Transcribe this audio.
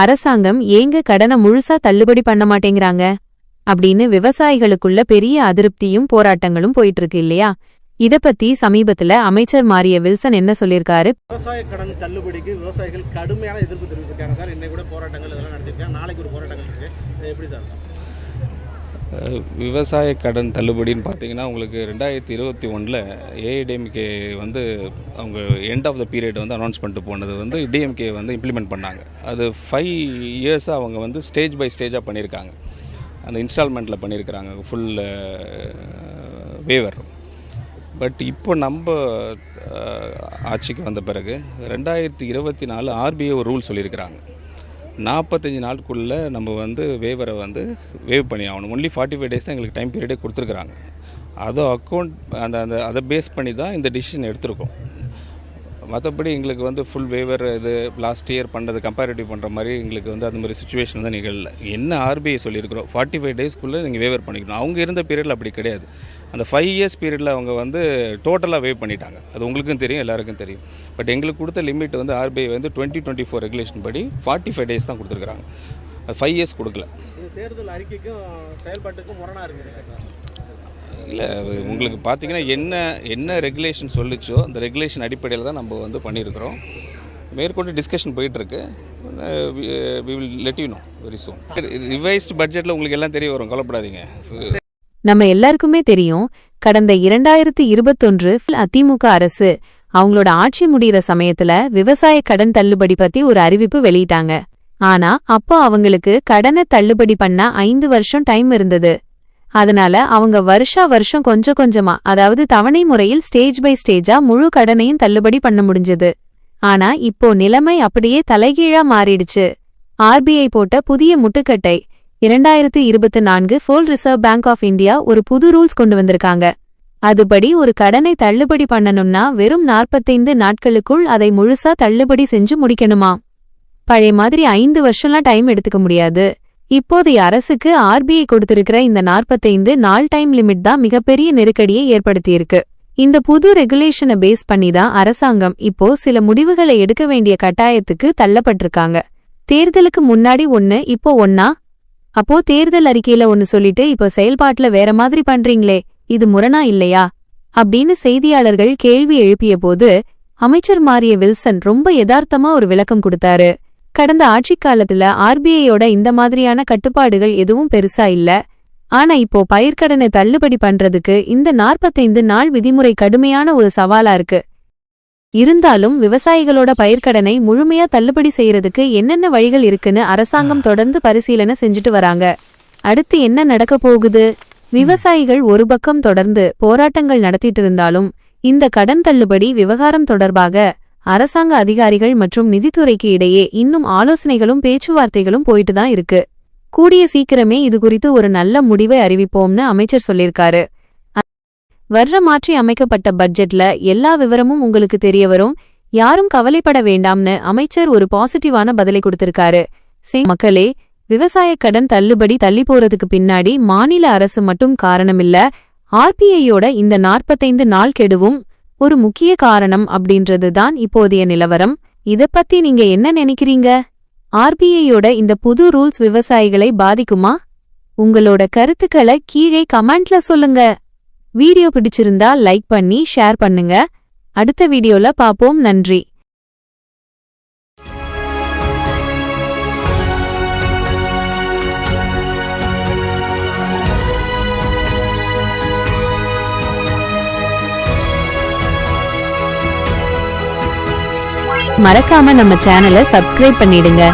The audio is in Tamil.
அரசாங்கம் ஏங்க கடனை முழுசா தள்ளுபடி பண்ண மாட்டேங்கிறாங்க அப்படின்னு விவசாயிகளுக்குள்ள பெரிய அதிருப்தியும் போராட்டங்களும் போயிட்டு இருக்கு இல்லையா? இத பத்தி சமீபத்துல அமைச்சர் மாரிய வில்சன் என்ன சொல்லியிருக்காரு? விவசாய கடன் தள்ளுபடிக்கு விவசாயிகள் கடுமையான எதிர்ப்பு தெரிவிச்சிருக்காங்க சார். இன்னைக்கு கூட போராட்டங்கள் இதெல்லாம் நடத்திருக்காங்க. நாளைக்கு ஒரு போராட்டங்கள் இருக்கு. எப்படி சார்? விவசாய கடன் தள்ளுபடின்னு பார்த்தீங்கன்னா உங்களுக்கு 2021 ஏஐடிஎம்கே வந்து அவங்க எண்ட் ஆஃப் த பீரியட் வந்து அனௌன்ஸ் பண்ணிட்டு போனது வந்து டிஎம்கே வந்து இம்ப்ளிமெண்ட் பண்ணாங்க. அது 5 இயர்ஸாக அவங்க வந்து ஸ்டேஜ் பை ஸ்டேஜாக பண்ணியிருக்காங்க. அந்த இன்ஸ்டால்மெண்ட்டில் பண்ணியிருக்கிறாங்க ஃபுல் வேவர். பட் இப்போ நம்ம ஆட்சிக்கு வந்த பிறகு 2024 ஆர்பிஐ ஒரு ரூல் சொல்லியிருக்கிறாங்க. 45 நாளுக்குள்ளே நம்ம வந்து வேவரை வந்து வேவ் பண்ணி ஆகணும். ஒன்லி 45 டேஸ் தான் எங்களுக்கு டைம் பீரியடே கொடுத்துருக்குறாங்க. அதை பேஸ் பண்ணி தான் இந்த டிசிஷன் எடுத்திருக்கோம். மற்றபடி எங்களுக்கு வந்து ஃபுல் வேவர் இது லாஸ்ட் இயர் பண்ணுறது கம்பேரிட்டிவ் பண்ணுற மாதிரி எங்களுக்கு வந்து அந்த மாதிரி சுச்சுவேஷன் தான் நிகழல. என்ன ஆர்பிஐ சொல்லியிருக்கிறோம் 45 டேஸ்க்குள்ளே நீங்கள் வேவர் பண்ணிக்கணும். அவங்க இருந்த பீரியடில் அப்படி கிடையாது. அந்த 5 இயர்ஸ் பீரியடில் அவங்க வந்து டோட்டலாக வேவ் பண்ணிட்டாங்க. அது உங்களுக்கும் தெரியும், எல்லாருக்கும் தெரியும். பட் எங்களுக்கு கொடுத்த லிமிட் வந்து ஆர்பிஐ வந்து 2024 ரெகுலேஷன் படி 45 டேஸ் தான் கொடுத்துருக்குறாங்க. அது 5 இயர்ஸ் கொடுக்கல. தேர்தல் அறிக்கைக்கும் செயல்பாட்டுக்கும் முரணாக இருக்குது. இல்லை, உங்களுக்கு பார்த்தீங்கன்னா என்ன ரெகுலேஷன் சொல்லிச்சோ அந்த ரெகுலேஷன் அடிப்படையில் தான் நம்ம வந்து பண்ணியிருக்கிறோம். மேற்கொண்டு டிஸ்கஷன் போயிட்டுருக்கு. We will let you know very soon. Revised பட்ஜெட்டில் உங்களுக்கு எல்லாம் தெரிய வரும், கவலைப்படாதீங்க. நம்ம எல்லாருக்குமே தெரியும், கடந்த 2021 அதிமுக அரசு அவங்களோட ஆட்சி முடிகிற சமயத்துல விவசாய கடன் தள்ளுபடி பத்தி ஒரு அறிவிப்பு வெளியிட்டாங்க. ஆனா அப்போ அவங்களுக்கு கடனை தள்ளுபடி பண்ண 5 வருஷம் டைம் இருந்தது. அதனால அவங்க வருஷம் கொஞ்சம் கொஞ்சமா, அதாவது தவணை முறையில் ஸ்டேஜ் பை ஸ்டேஜா முழு கடனையும் தள்ளுபடி பண்ண முடிஞ்சது. ஆனா இப்போ நிலைமை அப்படியே தலைகீழா மாறிடுச்சு. ஆர்பிஐ போட்ட புதிய முட்டுக்கட்டை 2024 full reserve bank of India ஒரு புது ரூல்ஸ் கொண்டு வந்திருக்காங்க. அதுபடி ஒரு கடனை தள்ளுபடி பண்ணணும்னா வெறும் 45 நாட்களுக்குள் அதை முழுசா தள்ளுபடி செஞ்சு முடிக்கணுமா. பழைய மாதிரி 5 வருஷம்லாம் டைம் எடுத்துக்க முடியாது. இப்போதைய அரசுக்கு ஆர்பிஐ கொடுத்திருக்கிற இந்த 45 நாள் டைம் லிமிட் தான் மிகப்பெரிய நெருக்கடியை ஏற்படுத்தியிருக்கு. இந்த புது ரெகுலேஷனை பேஸ் பண்ணி தான் அரசாங்கம் இப்போ சில முடிவுகளை எடுக்க வேண்டிய கட்டாயத்துக்கு தள்ளப்பட்டிருக்காங்க. தேர்தலுக்கு முன்னாடி ஒன்னு, இப்போ ஒன்னா? அப்போ தேர்தல் அறிக்கையில ஒன்னு சொல்லிட்டு இப்போ செயல்பாட்டுல வேற மாதிரி பண்றீங்களே, இது முரணா இல்லையா அப்படின்னு செய்தியாளர்கள் கேள்வி எழுப்பிய போது அமைச்சர் மாரிய வில்சன் ரொம்ப யதார்த்தமா ஒரு விளக்கம் கொடுத்தாரு. கடந்த ஆட்சி காலத்துல ஆர்பிஐயோட இந்த மாதிரியான கட்டுப்பாடுகள் எதுவும் பெருசா இல்ல. ஆனா இப்போ பயிர்க்கடனை தள்ளுபடி பண்றதுக்கு இந்த 45 நாள் விதிமுறை கடுமையான ஒரு சவாலா இருக்கு. இருந்தாலும் விவசாயிகளோட பயிர்க்கடனை முழுமையா தள்ளுபடி செய்யறதுக்கு என்னென்ன வழிகள் இருக்குன்னு அரசாங்கம் தொடர்ந்து பரிசீலனை செஞ்சுட்டு வராங்க. அடுத்து என்ன நடக்க போகுது? விவசாயிகள் ஒரு பக்கம் தொடர்ந்து போராட்டங்கள் நடத்திட்டு இருந்தாலும் இந்த கடன் தள்ளுபடி விவகாரம் தொடர்பாக அரசாங்க அதிகாரிகள் மற்றும் நிதித்துறைக்கு இடையே இன்னும் ஆலோசனைகளும் பேச்சுவார்த்தைகளும் போயிட்டு தான் இருக்கு. கூடிய சீக்கிரமே இது குறித்து ஒரு நல்ல முடிவை அறிவிப்போம்னு அமைச்சர் சொல்லியிருக்காரு. வர்ற மாற்றி அமைக்கப்பட்ட பட்ஜெட்ல எல்லா விவரமும் உங்களுக்கு தெரிய வரும், யாரும் கவலைப்பட வேண்டாம்னு அமைச்சர் ஒரு பாசிட்டிவான பதிலை கொடுத்திருக்காரு. மக்களே, விவசாய கடன் தள்ளுபடி தள்ளி போறதுக்கு பின்னாடி மாநில அரசு மட்டும் காரணமில்ல, ஆர்பிஐயோட இந்த 45 நாள் கெடுவும் ஒரு முக்கிய காரணம் அப்படின்றது தான் இப்போதைய நிலவரம். இத பத்தி நீங்க என்ன நினைக்கிறீங்க? ஆர்பிஐயோட இந்த புது ரூல்ஸ் விவசாயிகளை பாதிக்குமா? உங்களோட கருத்துக்களை கீழே கமெண்ட்ல சொல்லுங்க. வீடியோ பிடிச்சிருந்தா லைக் பண்ணி ஷேர் பண்ணுங்க. அடுத்த வீடியோல பாப்போம். நன்றி. மறக்காம நம்ம சேனலை சப்ஸ்கிரைப் பண்ணிடுங்க.